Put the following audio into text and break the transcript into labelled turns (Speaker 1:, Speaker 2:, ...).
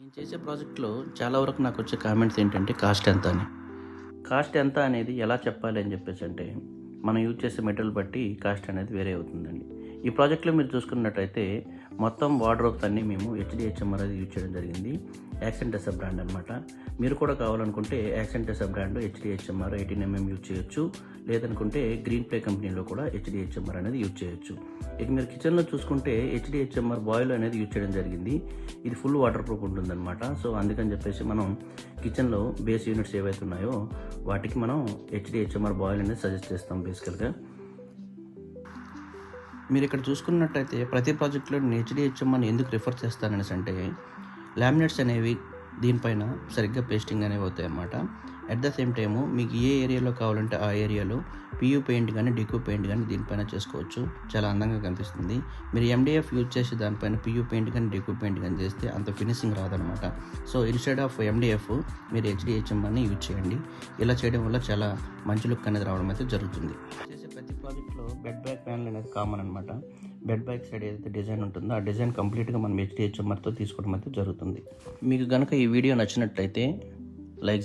Speaker 1: నేను చేసే ప్రాజెక్ట్‌లో చాలా వరకు నాకొచ్చే కామెంట్స్ ఏంటంటే కాస్ట్ ఎంత అని. కాస్ట్ ఎంత అనేది ఎలా చెప్పాలి అని చెప్పేసంటే, మనం యూజ్ చేసే మెటీరియల్ బట్టి కాస్ట్ అనేది వేరే అవుతుందండి. ఈ ప్రాజెక్ట్‌లో మీరు చూసుకున్నట్టయితే మొత్తం వార్డ్‌రోబ్స్ అన్నీ మేము హెచ్‌డిహెచ్‌ఎంఆర్ అది యూజ్ చేయడం జరిగింది. యాక్సెంట్ ఎస్ఎఫ్ బ్రాండ్ అనమాట. మీరు కూడా కావాలనుకుంటే accent SF brand HDHMR 18mm use చేయొచ్చు. లేదనుకుంటే గ్రీన్ ప్లే కంపెనీలో కూడా హెచ్‌డిహెచ్‌ఎంఆర్ అనేది యూజ్ చేయొచ్చు. ఇక మీరు కిచెన్‌లో చూసుకుంటే హెచ్‌డిహెచ్‌ఎంఆర్ బాయిల్ అనేది యూజ్ చేయడం జరిగింది. ఇది ఫుల్ వాటర్ ప్రూఫ్ ఉంటుందన్నమాట. సో అందుకని చెప్పేసి మనం కిచెన్లో బేస్ యూనిట్స్ ఏవైతే ఉన్నాయో వాటికి మనం హెచ్‌డిహెచ్‌ఎంఆర్ బాయిల్ అనేది సజెస్ట్ చేస్తాం బేసికల్‌గా. మీరు ఇక్కడ చూసుకున్నట్టయితే ప్రతి ప్రాజెక్ట్లో నేను హెచ్‌డిహెచ్‌ఎంఆర్‌ని ఎందుకు రిఫర్ చేస్తాననేసి అంటే, లామినేట్స్ అనేవి దీనిపైన సరిగ్గా పేస్టింగ్ అనేవి అవుతాయి అన్నమాట. అట్ ద సేమ్ టైము మీకు ఏ ఏరియాలో కావాలంటే ఆ ఏరియాలో పీయూ పెయింట్ కానీ డెకో పెయింట్ కానీ దీనిపైన చేసుకోవచ్చు. చాలా అందంగా కనిపిస్తుంది. మీరు ఎండిఎఫ్ యూజ్ చేసి దానిపైన పీయూ పెయింట్ కానీ డెకో పెయింట్ కానీ చేస్తే అంత ఫినిషింగ్ రాదనమాట. సో ఇన్స్టెడ్ ఆఫ్ ఎండిఎఫ్ మీరు హెచ్‌డిహెచ్‌ఎంఆర్‌ని యూజ్ చేయండి. ఇలా చేయడం వల్ల చాలా మంచి లుక్ అనేది రావడం అయితే జరుగుతుంది. చేసే ప్రతి ప్రాజెక్ట్లో బెడ్ బ్యాక్ ప్యానల్ అనేది కామన్ అనమాట. బెడ్ బ్యాక్ సైడ్ ఏదైతే డిజైన్ ఉంటుందో ఆ డిజైన్ కంప్లీట్గా మనం హెచ్‌డిహెచ్‌ఎంఆర్‌తో తీసుకోవడం అయితే జరుగుతుంది. మీకు కనుక ఈ వీడియో నచ్చినట్లయితే లైక్